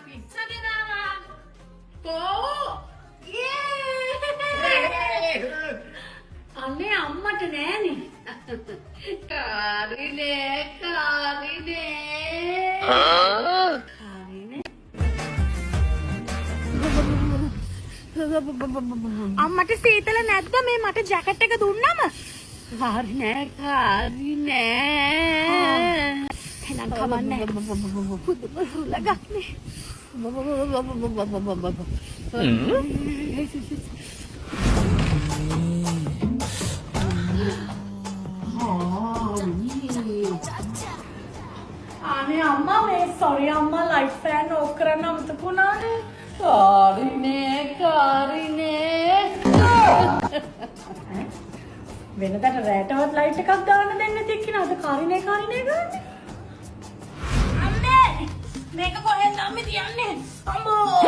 පිස්සද දාවා කෝ අනේ අම්මට නෑනේ කාරිනේ අම්මට සීතල නැද්ද මේ මට ජැකට් එක දුන්නම? හරි නෑ එහෙනම් කවන්නේ පුදුම හුලගන්නේ අනේ අම්මා මේ සෝරි අම්මා ලයිට් ෆෑන් ඕෆ් කරන්න අමතක වුණානේ කාරිනේ වෙනදට රැටවත් ලයිට් එකක් දාන්න දෙන්නේ නැති එක්කිනාද කාරිනේ ගන්න අම්මේ මේක කොහෙන්ද අම්මේ තියන්නේ අම්මෝ